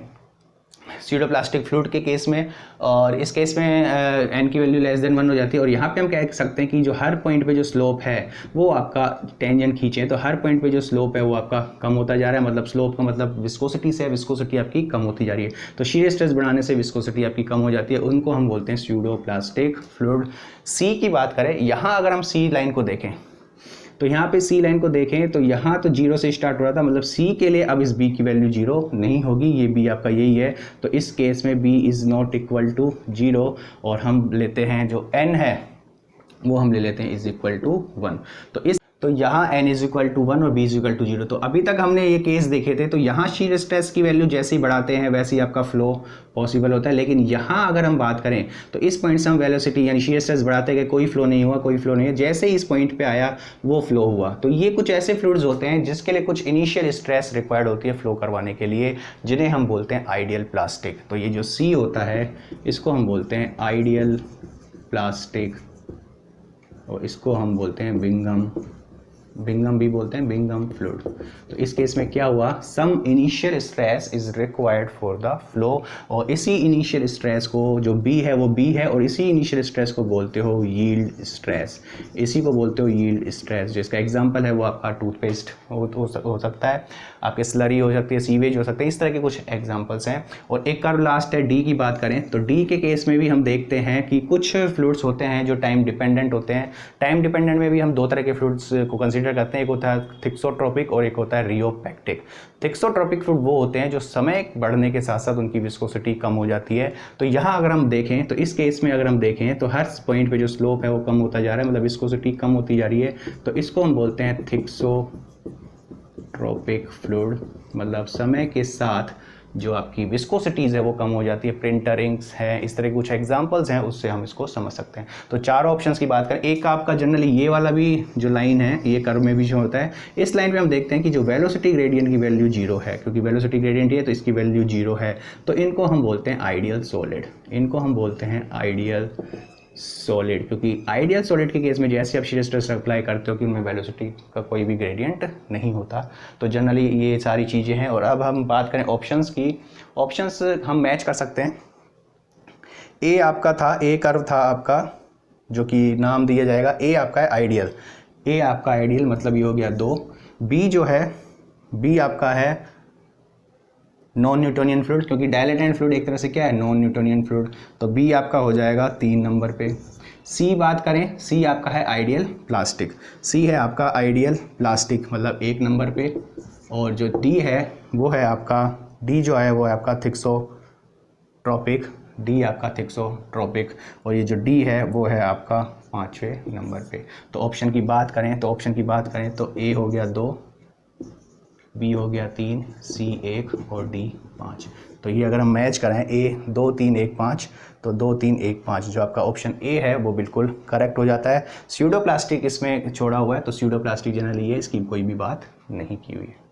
स्यूडो प्लास्टिक फ्लूइड के केस में, और इस केस में n की वैल्यू लेस देन 1 हो जाती है। और यहाँ पे हम कह सकते हैं कि जो हर पॉइंट पे जो स्लोप है वो आपका टेंजेंट खींचे तो हर पॉइंट पे जो स्लोप है वो आपका कम होता जा रहा है। मतलब स्लोप का मतलब विस्कोसिटी से, विस्कोसिटी आपकी कम होती जा रही है। तो शीयर स्ट्रेस बढ़ाने से विस्कोसिटी आपकी कम हो जाती है, उनको हम बोलते हैं स्यूडो प्लास्टिक फ्लूइड। सी की बात करें, यहाँ अगर हम सी लाइन को देखें तो यहाँ पे सी लाइन को देखें तो यहाँ तो 0 से स्टार्ट हो रहा था, मतलब सी के लिए अब इस b की वैल्यू 0 नहीं होगी, ये b आपका यही है। तो इस केस में b is not equal to 0 और हम लेते हैं जो n है वो हम ले लेते हैं इज इक्वल टू 1। तो यहाँ n इज इक्वल टू 1 और b इज इक्वल टू 0। तो अभी तक हमने ये केस देखे थे, तो यहाँ शीयर स्ट्रेस की वैल्यू जैसे ही बढ़ाते हैं वैसे ही आपका फ्लो पॉसिबल होता है। लेकिन यहाँ अगर हम बात करें तो इस पॉइंट से हम वेलोसिटी यानी शीयर स्ट्रेस बढ़ाते गए, कोई फ्लो नहीं हुआ, कोई फ्लो नहीं है, जैसे ही इस पॉइंट पे आया वो फ्लो हुआ। तो ये कुछ ऐसे फ्लूइड्स होते हैं जिसके लिए कुछ इनिशियल स्ट्रेस रिक्वायर्ड होती है फ्लो करवाने के लिए, जिन्हें हम बोलते हैं आइडियल प्लास्टिक। तो ये जो सी होता है इसको हम बोलते हैं आइडियल प्लास्टिक और इसको हम बोलते हैं बिंघम बिंगम भी बोलते हैं, बिंगम फ्लूइड। तो इस केस में क्या हुआ, some initial stress is required for the flow, और इसी इनिशियल स्ट्रेस को जो बी है वो बी है, और इसी इनिशियल स्ट्रेस को बोलते हो यील्ड स्ट्रेस, इसी को बोलते हो यील्ड स्ट्रेस। जिसका एग्जांपल है वो आपका टूथपेस्ट हो सकता है, आपके स्लरी हो सकती है, सीवेज हो सकता है, इस तरह के कुछ एग्जांपल्स हैं। और एक कर्व लास्ट है डी की बात करें तो डी के केस में भी हम देखते हैं कि कुछ फ्लूइड्स होते हैं जो टाइम डिपेंडेंट होते हैं। टाइम डिपेंडेंट में भी हम दो तरह के फ्लूइड्स को कंसीडर करते हैं, एक होता है थिक्सोट्रोपिक और एक होता है रियोपैक्टिक। थिक्सोट्रोपिक फ्लूइड वो होते हैं जो समय बढ़ने के साथ साथ उनकी विस्कोसिटी कम हो जाती है। तो यहाँ अगर हम देखें तो इस केस में अगर हम देखें तो हर पॉइंट पे जो स्लोप है वो कम होता जा रहा है, मतलब विस्कोसिटी कम होती जा रही है, तो इसको हम बोलते हैं थिक्सोट्रोपिक फ्लूइड, मतलब समय के साथ जो आपकी विस्कोसिटीज़ है वो कम हो जाती है। प्रिंटर इंक्स है, इस तरह के कुछ एग्जांपल्स हैं, उससे हम इसको समझ सकते हैं। तो चार ऑप्शंस की बात करें, एक आपका जनरली ये वाला भी जो लाइन है, ये कर्व में भी जो होता है, इस लाइन पे हम देखते हैं कि जो वेलोसिटी ग्रेडियंट की वैल्यू 0 है, क्योंकि वेलोसिटी ग्रेडियंट है तो इसकी वैल्यू 0 है, तो इनको हम बोलते हैं आइडियल सॉलिड, इनको हम बोलते हैं आइडियल सॉलिड। क्योंकि आइडियल सॉलिड के केस में जैसे आप शीयर स्ट्रेस अप्लाई करते हो कि उनमें वेलोसिटी का कोई भी ग्रेडियंट नहीं होता। तो जनरली ये सारी चीज़ें हैं। और अब हम बात करें ऑप्शंस की, ऑप्शंस हम मैच कर सकते हैं। ए आपका था, ए कर्व था आपका जो कि नाम दिया जाएगा, ए आपका है आइडियल, ए आपका आइडियल मतलब ये हो गया 2। बी जो है, बी आपका है नॉन न्यूटोनियन फ्लूइड, क्योंकि डायलेटेंट फ्लूइड एक तरह से क्या है, नॉन न्यूटोनियन फ्लूइड, तो बी आपका हो जाएगा 3 नंबर पे। सी बात करें, सी आपका है आइडियल प्लास्टिक, सी है आपका आइडियल प्लास्टिक मतलब 1 नंबर पे। और जो डी है वो है आपका, डी जो है वो है आपका थिक्सोट्रोपिक, डी आपका थिक्सोट्रोपिक, और ये जो डी है वो है आपका 5वें नंबर पे। तो ऑप्शन की बात करें तो ए हो गया 2, बी हो गया 3, सी 1 और डी 5। तो ये अगर हम मैच करें ए 2 3 1 5 तो 2 3 1 5 जो आपका ऑप्शन ए है वो बिल्कुल करेक्ट हो जाता है। स्यूडोप्लास्टिक इसमें छोड़ा हुआ है, तो स्यूडोप्लास्टिक जनरली है, इसकी कोई भी बात नहीं की हुई है।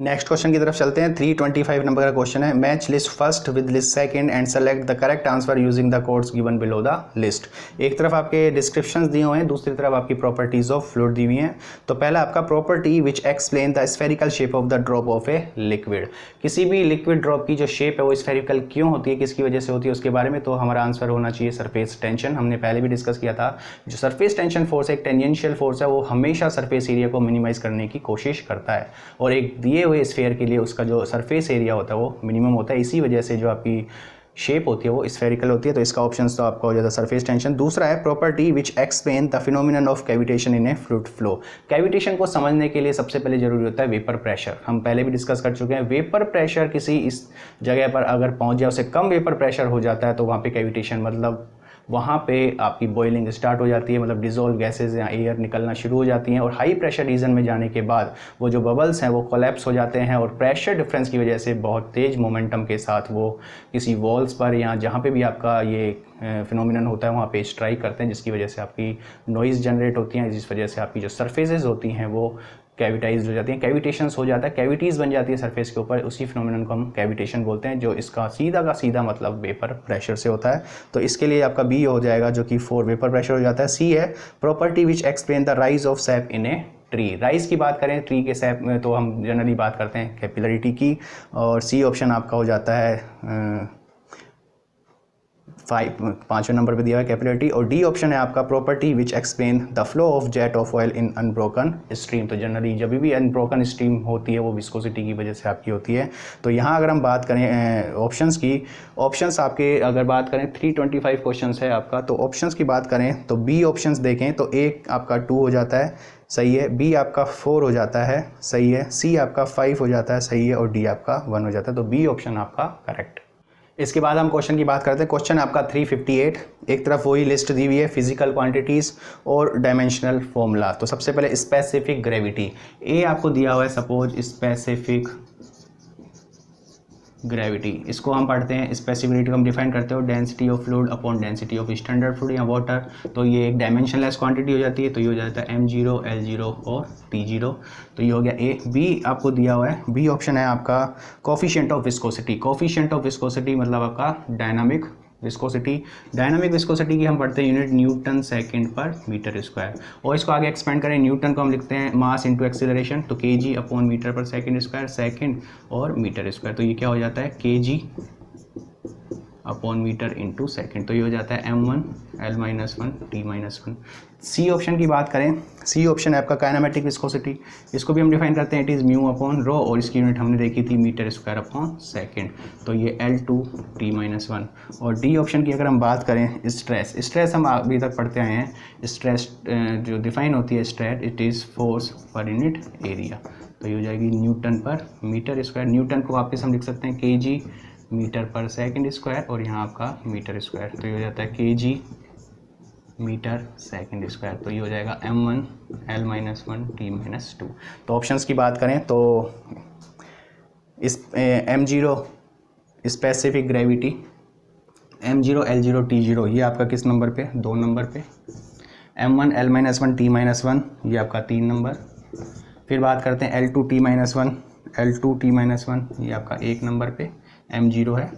नेक्स्ट क्वेश्चन की तरफ चलते हैं। 325 नंबर का क्वेश्चन है, match list first with list second and select the correct answer using the codes given below the list. एक तरफ आपके डिस्क्रिप्शंस दिए हुए हैं, दूसरी तरफ आपकी प्रॉपर्टीज ऑफ फ्लूइड दी हुई हैं। तो पहला आपका property which explain the spherical shape of the drop of a liquid. किसी भी लिक्विड ड्रॉप की जो शेप है वो स्फेरिकल क्यों होती है, किसकी वजह से होती है, उसके बारे में। तो हमारा आंसर होना चाहिए सरफेस टेंशन। हमने पहले भी डिस्कस किया था, जो सरफेस टेंशन फोर्स है, एक टेंजेंशियल फोर्स है, वो हमेशा सरफेस एरिया को मिनिमाइज करने की कोशिश करता है, और एक दिए हुए स्फेयर के लिए उसका जो सरफेस एरिया होता है वो मिनिमम होता है। इसी वजह से जो आपकी शेप होती है वो स्फेरिकल होती है। तो इसका ऑप्शन तो आपका हो जाता है सरफेस टेंशन। दूसरा है property which explain the phenomenon of cavitation in A fluid flow. Cavitation को समझने के लिए सबसे पहले जरूरी होता है वेपर प्रेशर। हम पहले भी डिस्कस कर चुके हैं, वेपर प्रेशर किसी इस जगह पर अगर पहुंच जाए, उससे कम वेपर प्रेशर हो जाता है तो वहाँ पे कैविटेशन मतलब वहाँ पे आपकी बॉइलिंग स्टार्ट हो जाती है, मतलब डिजोल्व गैसेज या एयर निकलना शुरू हो जाती हैं, और हाई प्रेशर रीजन में जाने के बाद वो जो बबल्स हैं वो कोलैप्स हो जाते हैं, और प्रेशर डिफरेंस की वजह से बहुत तेज़ मोमेंटम के साथ वो किसी वॉल्स पर या जहाँ पे भी आपका ये फिनोमिनन होता है वहाँ पे स्ट्राइक करते हैं, जिसकी वजह से आपकी नॉइज़ जनरेट होती हैं, जिस वजह से आपकी जो सरफेसेस होती हैं वो कैविटाइज हो जाती हैं, कैविटेशंस हो जाता है, कैविटीज़ बन जाती है सरफेस के ऊपर। उसी फिनोमिनन को हम कैविटेशन बोलते हैं, जो इसका सीधा का सीधा मतलब वेपर प्रेशर से होता है। तो इसके लिए आपका बी हो जाएगा जो कि 4 वेपर प्रेशर हो जाता है। सी है property which explain the rise of SAP in a tree. Rise की बात करें ट्री के सैप में तो हम जनरली बात करते हैं कैपिलरिटी की, और सी ऑप्शन आपका हो जाता है 5वें नंबर पे दिया है कैपिलरिटी। और डी ऑप्शन है आपका property which explain the flow of jet of oil in unbroken stream. तो जनरली जब भी अनब्रोकन स्ट्रीम होती है वो विस्कोसिटी की वजह से आपकी होती है। तो यहाँ अगर हम बात करें ऑप्शंस की, ऑप्शंस आपके अगर बात करें 325 क्वेश्चंस है आपका, तो ऑप्शंस की बात करें तो बी ऑप्शंस देखें तो ए आपका 2 हो जाता है, सही है, बी आपका 4 हो जाता है, सही है, सी आपका 5 हो जाता है, सही है, और डी आपका 1 हो जाता है। तो बी ऑप्शन आपका करेक्ट। इसके बाद हम क्वेश्चन की बात करते हैं। क्वेश्चन आपका 358, एक तरफ वही लिस्ट दी हुई है फिजिकल क्वांटिटीज़ और डायमेंशनल फॉर्मूला। तो सबसे पहले स्पेसिफिक ग्रेविटी, ए आपको दिया हुआ है सपोज स्पेसिफिक ग्रेविटी, इसको हम पढ़ते हैं, स्पेसिफिक को हम डिफाइन करते हो density of fluid upon density of standard fluid या वाटर। तो ये एक डायमेंशनलेस क्वांटिटी हो जाती है, तो ये हो जाता है m0 L0 और T0। तो ये हो गया ए। बी आपको दिया हुआ है, बी ऑप्शन है आपका coefficient of viscosity. Coefficient of viscosity मतलब आपका डायनामिक विस्कोसिटी। डायनामिक विस्कोसिटी की हम पढ़ते हैं यूनिट न्यूटन सेकंड पर मीटर स्क्वायर, और इसको आगे एक्सपेंड करें, न्यूटन को हम लिखते हैं मास इंटू एक्सीलरेशन, तो kg upon metre per second square, second और मीटर स्क्वायर, तो ये क्या हो जाता है kg upon metre into second, तो ये हो जाता है m1 L-1 T-1। C option की बात करें, सी ऑप्शन है आपका काइनेमेटिक विस्कोसिटी, इसको भी हम डिफाइन करते हैं it is mu upon rho, और इसकी यूनिट हमने देखी थी मीटर स्क्वायर अपॉन सेकेंड, तो ये L2 T-1। और डी ऑप्शन की अगर हम बात करें स्ट्रेस, स्ट्रेस हम अभी तक पढ़ते आए हैं, स्ट्रेस जो डिफाइन होती है stress it is force per unit area, तो ये हो जाएगी Newton per metre square. Newton को वापस हम लिख सकते हैं kg metre per second square, और यहाँ आपका मीटर स्क्वायर, तो ये हो जाता है kg मीटर सेकंड स्क्वायर, तो ये हो जाएगा m1 L-1 T-2। तो ऑप्शंस की बात करें तो इस m0 specific gravity, m0 L0 T0 ये आपका किस नंबर पे, 2 नंबर पे, m1 L-1 T-1 ये आपका 3 नंबर। फिर बात करते हैं L2 T-1 ये आपका 1 नंबर पे m0 है।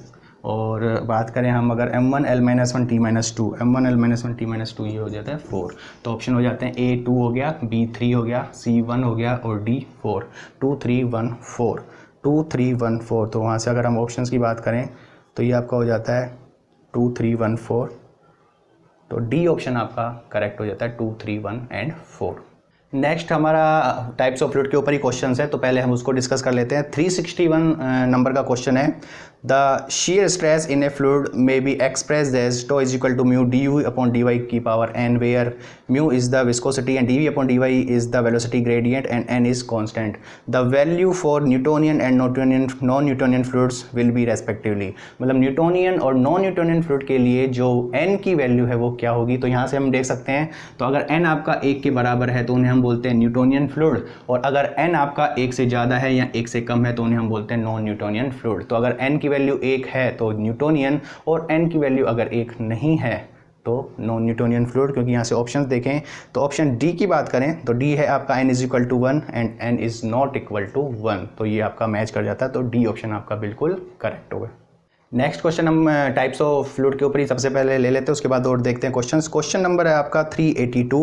और बात करें हम अगर m1 L-1 T-2 ये हो जाता है 4, तो ऑप्शन हो जाते हैं A 2 हो गया, B 3 हो गया, C 1 हो गया और D 4, 2 3 1 4, 2 3 1 4। तो वहाँ से अगर हम ऑप्शंस की बात करें तो ये आपका हो जाता है 2 3 1 4, तो डी ऑप्शन आपका करेक्ट हो जाता है 2 3 1 एंड 4। नेक्स्ट हमारा टाइप्स ऑफ फ्लूइड के ऊपर ही क्वेश्चन है, तो पहले हम उसको डिस्कस कर लेते हैं। 361 नंबर का क्वेश्चन है, the shear stress in a fluid may be expressed as tau is equal to mu du upon dy की power n, where mu is the viscosity and dv upon dy is the velocity gradient and n is constant. The value for Newtonian and non-Newtonian fluids will be respectively। मतलब Newtonian और non Newtonian fluid के लिए जो n की value है वो क्या होगी, तो यहाँ से हम देख सकते हैं, तो अगर n आपका 1 के बराबर है तो उन्हें हम बोलते हैं न्यूटोनियन फ्लूइड, और अगर n आपका 1 से ज़्यादा है या 1 से कम है तो उन्हें हम बोलते हैं नॉन न्यूटोनियन फ्लूइड। तो अगर n की वैल्यू 1 है तो न्यूटोनियन, और n की वैल्यू अगर 1 नहीं है तो नॉन न्यूटोनियन फ्लूइड। क्योंकि यहाँ से ऑप्शंस देखें तो ऑप्शन डी की बात करें तो डी है आपका n is equal to 1 and n is not equal to 1, तो ये आपका मैच कर जाता है, तो डी ऑप्शन आपका बिल्कुल करेक्ट होगा। नेक्स्ट क्वेश्चन हम टाइप्स ऑफ फ्लूइड के ऊपर ही सबसे पहले ले लेते हैं, उसके बाद और देखते हैं क्वेश्चंस। क्वेश्चन नंबर है आपका 382,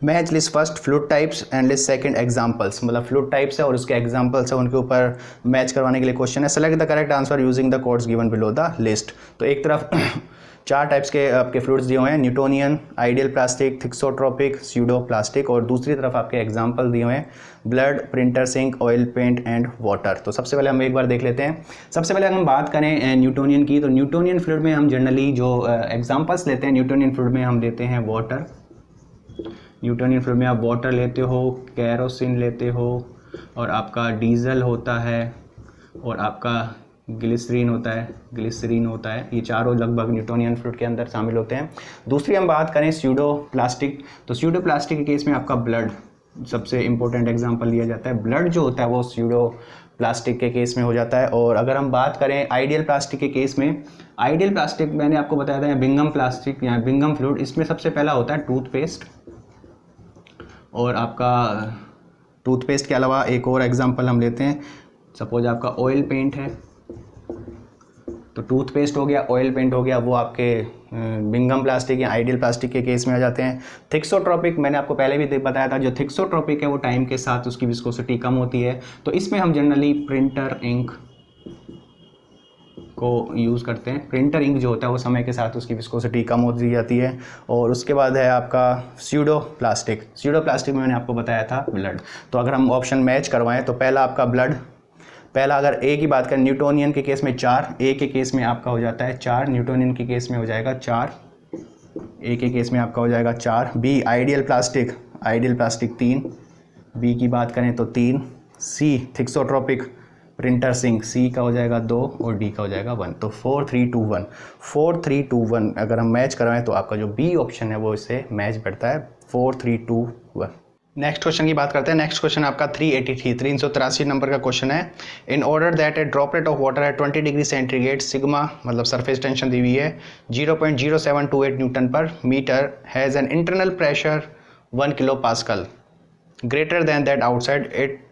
match list first fluid types and list second examples, मतलब फ्लूइड टाइप्स है और उसके एग्जांपल्स है, उनके ऊपर मैच करवाने के लिए क्वेश्चन है। Select the correct answer using the codes given below the list. तो एक तरफ 4 टाइप्स के आपके फ्लूइड्स दिए हुए हैं, Newtonian, ideal plastic, thixotropic, pseudo plastic, और दूसरी तरफ आपके एग्जांपल दिए हुए हैं blood, printer sink, oil paint and water. तो सबसे पहले हम एक बार देख लेते हैं। सबसे पहले हम बात करें न्यूटोनियन की, तो न्यूटोनियन फ्लूइड में हम जनरली जो एग्जांपल्स लेते हैं, न्यूटोनियन फ्लूइड में हम लेते हैं वाटर। न्यूटोनियन फ्लूइड में आप वाटर लेते हो, कैरोसिन लेते हो, और आपका डीजल होता है, और आपका ग्लिसरीन होता है, ये चारों लगभग न्यूटोनियन फ्लूइड के अंदर शामिल होते हैं। दूसरी हम बात करें स्यूडो प्लास्टिक, तो स्यूडो प्लास्टिक के केस में आपका ब्लड सबसे इंपॉर्टेंट एग्जांपल लिया जाता है। ब्लड जो होता है वो स्यूडो प्लास्टिक के केस में हो जाता है। और अगर हम बात करें आइडियल प्लास्टिक के केस में, आइडियल प्लास्टिक मैंने आपको बताया था, बिंगम प्लास्टिक या बिंगम फ्लूइड, इसमें सबसे पहला होता है टूथपेस्ट, और आपका टूथपेस्ट के अलावा एक और एग्जांपल हम लेते हैं, सपोज आपका ऑयल पेंट है, तो टूथपेस्ट हो गया, ऑयल पेंट हो गया, वो आपके बिंगम प्लास्टिक या आइडियल प्लास्टिक के केस में आ जाते हैं। थिक्सोट्रोपिक मैंने आपको पहले भी बताया था, जो थिक्सोट्रोपिक है वो टाइम के साथ उसकी विस्कोसिटी कम होती है, तो इसमें हम जनरली प्रिंटर इंक को यूज़ करते हैं। प्रिंटर इंक जो होता है वो समय के साथ उसकी विस्कोसिटी कम होती जाती है। और उसके बाद है आपका स्यूडो प्लास्टिक। स्यूडो प्लास्टिक में मैंने आपको बताया था ब्लड। तो अगर हम ऑप्शन मैच करवाएं तो पहला आपका ब्लड, पहला अगर ए की बात करें न्यूटोनियन के केस में 4, ए के केस में आपका हो जाता है 4, न्यूटोनियन के केस में हो जाएगा 4, ए के केस में आपका हो जाएगा 4। बी आइडियल प्लास्टिक 3, बी की बात करें तो 3। सी थिक्सोट्रोपिक प्रिंटर सिंक, सी का हो जाएगा 2 और डी का हो जाएगा 1। तो 4 3 2 1, 4 3 2 1 अगर हम मैच करवाएं तो आपका जो बी ऑप्शन है वो इससे मैच बैठता है, 4 3 2 1। नेक्स्ट क्वेश्चन की बात करते हैं। नेक्स्ट क्वेश्चन आपका 383 नंबर का क्वेश्चन है। In order that a droplet of water at 20 degree centigrade sigma, मतलब सरफेस टेंशन दी हुई है 0.0728 newton per metre, has an internal pressure 1 kilo pascal greater than that outside it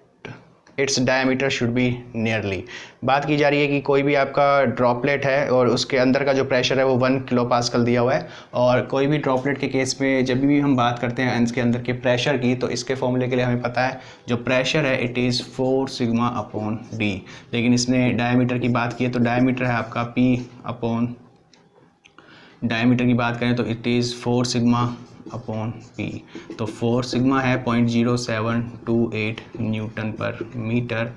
its diameter should be nearly. बात की जा रही है कि कोई भी आपका ड्रॉपलेट है और उसके अंदर का जो प्रेशर है वो 1 किलो पास्कल दिया हुआ है, और कोई भी ड्रॉपलेट के केस में जब भी हम बात करते हैं इसके अंदर के प्रेशर की, तो इसके फॉर्मूले के लिए हमें पता है जो प्रेशर है it is 4 sigma upon D. लेकिन इसने डायमीटर की बात की है तो डायमीटर है आपका पी अपॉन, डायमीटर की बात करें तो it is 4 sigma upon P. तो 4 सिग्मा है 0.0728 newton per metre,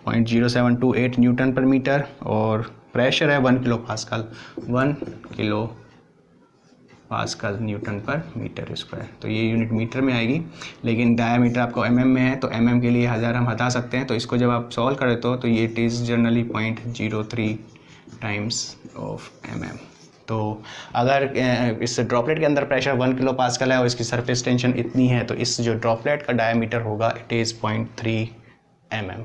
0.0728 newton per metre, और प्रेशर है 1 kilo pascal, 1 kilo pascal Newton per metre square. तो ये यूनिट मीटर में आएगी, लेकिन डायमीटर आपको एमएम में है तो एमएम के लिए 1000 हम हटा सकते हैं। तो इसको जब आप सॉल्व करें तो ये it is generally 0.03 times of MM. तो अगर इस ड्रॉपलेट के अंदर प्रेशर 1 किलो पास्कल है और इसकी सरफेस टेंशन इतनी है, तो इस जो ड्रॉपलेट का डायमीटर होगा इट इज़ 0.3 mm।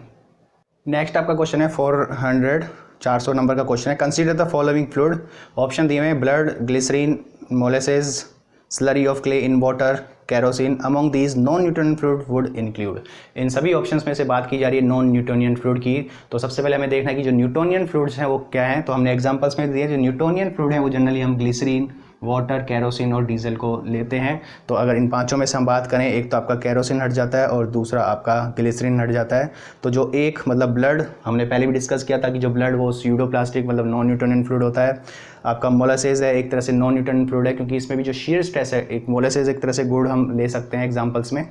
नेक्स्ट आपका क्वेश्चन है 400 नंबर का क्वेश्चन है। Consider the following fluid. Option दिए हुए blood, glycerine, molasses, slurry of clay in water, kerosene. Among these non Newtonian fluid would include. इन सभी ऑप्शंस में से बात की जा रही है नॉन न्यूटोनियन फ्लूइड की। तो सबसे पहले हमें देखना है कि जो न्यूटोनियन फ्लूइड्स हैं वो क्या हैं। तो हमने एग्जांपल्स में दिए जो न्यूटोनियन फ्लूइड हैं वो जनरली हम ग्लिसरीन, वाटर, केरोसिन और डीजल को लेते हैं। तो अगर इन पांचों में से हम बात करें, एक तो आपका केरोसिन हट जाता है और दूसरा आपका ग्लिसरीन हट जाता है। तो जो एक मतलब ब्लड, हमने पहले भी डिस्कस किया था कि जो ब्लड वो स्यूडोप्लास्टिक मतलब नॉन न्यूटोनियन फ्लूइड होता है। आपका मोलासेस है एक तरह से नॉन न्यूटोनियन फ्लूइड है, क्योंकि इसमें भी जो शीयर स्ट्रेस है, एक मोलासेस एक तरह से गुड़ हम ले सकते हैं एग्जांपल्स में।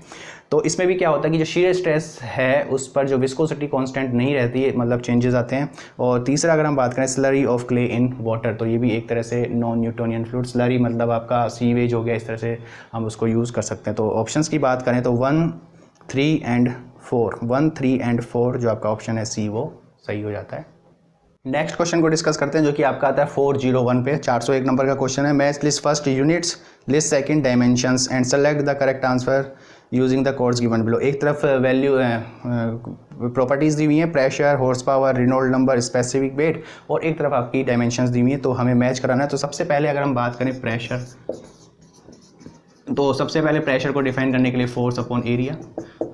तो इसमें भी क्या होता है कि जो शीयर स्ट्रेस है उस पर जो विस्कोसिटी कांस्टेंट नहीं रहती है, मतलब चेंजेस आते हैं। और तीसरा अगर हम बात करें slurry of clay in water, तो ये भी एक तरह से नॉन न्यूटोनियन फ्लूइड। स्लरी मतलब आपका सीवेज हो गया, इस तरह से हम उसको यूज़ कर सकते हैं। तो ऑप्शंस की बात करें तो 1, 3 एंड 4 जो आपका ऑप्शन है सी वो सही हो जाता है। नेक्स्ट क्वेश्चन को डिस्कस करते हैं जो कि आपका आता है 401 पे, 401 नंबर का क्वेश्चन है। Match list first units, list second dimensions and select the correct answer using the codes given below. एक तरफ वैल्यू प्रॉपर्टीज़ दी हुई हैं, pressure, horse power, Reynold number, specific weight, और एक तरफ आपकी डायमेंशंस दी हुई हैं। तो हमें मैच कराना है। तो सबसे पहले अगर हम बात करें प्रेशर, तो सबसे पहले प्रेशर को डिफाइन करने के लिए force upon area,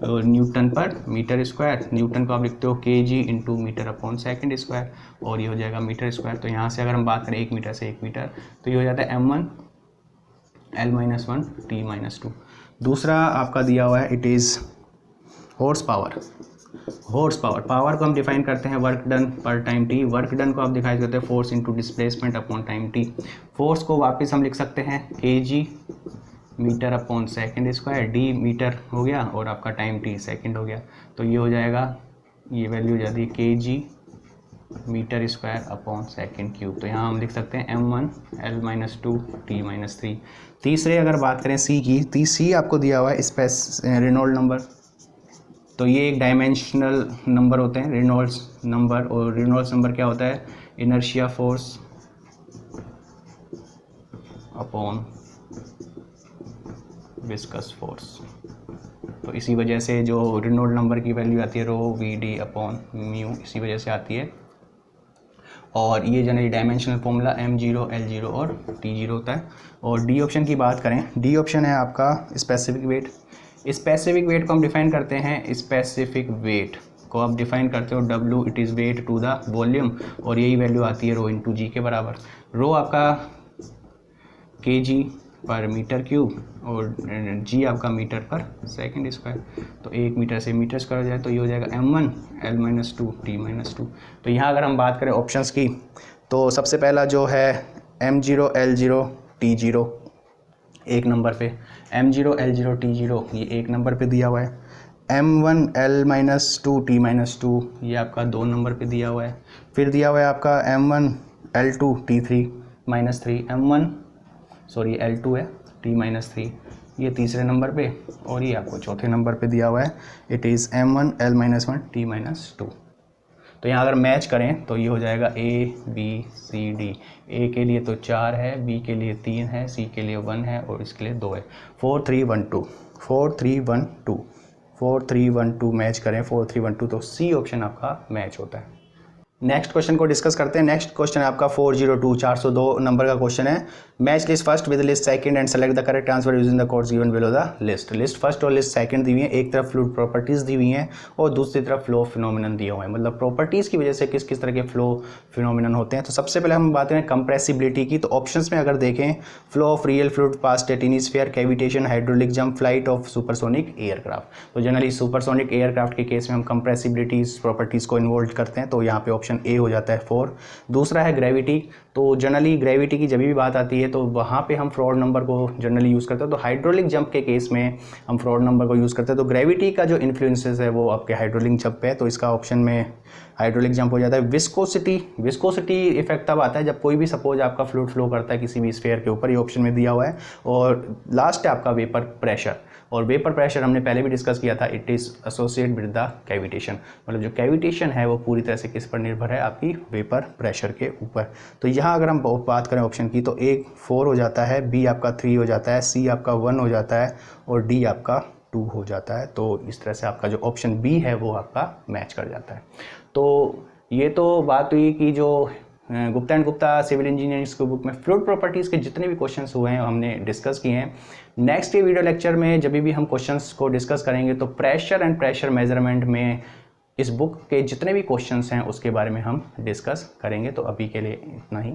newton per metre square. Newton को आप लिखते हो KG into metre upon second square, और ये हो जाएगा मीटर स्क्वायर। तो यहाँ से अगर हम बात करें 1 मीटर से 1 मीटर, तो ये हो जाता है m1 L-1 T-2। दूसरा आपका दिया हुआ है it is horse power. Power को हम डिफाइन करते हैं work done per time t. Work done को आप डिफाइन करते हैं force into displacement upon time t. Force को वापस हम लिख सकते हैं KG metre upon second square, d metre हो गया और आपका टाइम टी सेकंड हो गया। तो ये हो जाएगा, ये वैल्यू हो जाती है KG metre square upon second cube. तो यहाँ हम लिख सकते हैं m1 L-2 T-3। तीसरे अगर बात करें सी की, सी आपको दिया हुआ है रेनॉल्ड नंबर। तो ये एक डायमेंशनल नंबर होते हैं रेनॉल्ड्स नंबर, और रेनॉल्ड्स नंबर क्या होता है, inertia force upon viscous force. तो इसी वजह से जो रेनॉल्ड नंबर की वैल्यू आती है रो वी डी अपॉन म्यू, इसी वजह से आती है। और ये generally dimensional formula m0 L0 और T0 होता है। और डी ऑप्शन की बात करें, डी ऑप्शन है आपका स्पेसिफिक वेट। स्पेसिफिक वेट को हम डिफाइन करते हैं, स्पेसिफिक वेट को आप डिफाइन करते हो W, it is weight to the volume, और यही वैल्यू आती है रो इंटू जी के बराबर। रो आपका kg पर मीटर क्यूब और जी आपका मीटर पर सेकंड स्क्वायर। तो 1 मीटर से मीटर स्क्वायर हो जाए तो ये हो जाएगा m1 L-2 T-2। तो यहाँ अगर हम बात करें ऑप्शंस की, तो सबसे पहला जो है m0 L0 T0 एक नंबर पे, m0 L0 T0 ये एक नंबर पे दिया हुआ है। m1 L-2 T-2 ये आपका 2 नंबर पे दिया हुआ है। फिर दिया हुआ है आपका m1 L2 T3-3, L2 है T-3 ये तीसरे नंबर पे, और ये आपको चौथे नंबर पे दिया हुआ है it is m1 L-1 T-2। तो यहाँ अगर मैच करें तो ये हो जाएगा A B C D। A के लिए तो 4 है, B के लिए 3 है, C के लिए 1 है और इसके लिए 2 है। 4 3 1 2 4 3 1 2 4 3 1 2 मैच करें 4 3 1 2, तो C ऑप्शन आपका मैच होता है। नेक्स्ट क्वेश्चन को डिस्कस करते हैं। नेक्स्ट क्वेश्चन है आपका 402 402 नंबर का क्वेश्चन है। Match list first with list second and select the correct answer using the codes given below the list. List first और लिस्ट सेकंड दी हुई है, एक तरफ फ्लूइड प्रॉपर्टीज़ दी हुई हैं और दूसरी तरफ फ्लो फिनोमिनन दिए हुए हैं, मतलब प्रॉपर्टीज़ की वजह से किस किस तरह के फ्लो फिनोमिनन होते हैं। तो सबसे पहले हम बात करें कंप्रेसिबिलिटी की, तो ऑप्शंस में अगर देखें flow of real fluid past टेटिनीस्फीयर, cavitation, hydraulic jump, flight of supersonic aircraft. तो जनरली सुपरसोनिक एयरक्राफ्ट के केस में हम कंप्रेसिबिलिटीज प्रॉपर्टीज़ को इन्वॉल्व करते हैं, तो यहाँ पे ऑप्शन ए हो जाता है 4। दूसरा है ग्रेविटी, तो जनरली ग्रेविटी की जब भी बात आती है तो वहाँ पे हम फ्रॉड नंबर को जनरली यूज़ करते हैं। तो हाइड्रोलिक जंप के केस में हम फ्रॉड नंबर को यूज़ करते हैं। तो ग्रेविटी का जो इन्फ्लुएंसेस है वो आपके हाइड्रोलिक जंप पे है, तो इसका ऑप्शन में हाइड्रोलिक जंप हो जाता है। विस्कोसिटी इफेक्ट तब आता है जब कोई भी सपोज आपका फ्लूइड फ्लो करता है किसी भी स्फीयर के ऊपर, ये ऑप्शन में दिया हुआ है। और लास्ट है आपका वेपर प्रेशर, और वेपर प्रेशर हमने पहले भी डिस्कस किया था, it is associate with the cavitation, मतलब जो कैविटेशन है वो पूरी तरह से किस पर निर्भर है, आपकी वेपर प्रेशर के ऊपर। तो यहाँ अगर हम बात करें ऑप्शन की तो ए 4 हो जाता है, बी आपका 3 हो जाता है, सी आपका 1 हो जाता है और डी आपका 2 हो जाता है। तो इस तरह से आपका जो ऑप्शन बी है वो आपका मैच कर जाता है। तो ये तो बात हुई कि जो Gupta and Gupta civil engineering की बुक में फ्लूइड प्रॉपर्टीज़ के जितने भी क्वेश्चंस हुए हैं हमने डिस्कस किए हैं। नेक्स्ट के वीडियो लेक्चर में जब भी हम क्वेश्चंस को डिस्कस करेंगे तो प्रेशर एंड प्रेशर मेजरमेंट में इस बुक के जितने भी क्वेश्चंस हैं उसके बारे में हम डिस्कस करेंगे। तो अभी के लिए इतना ही।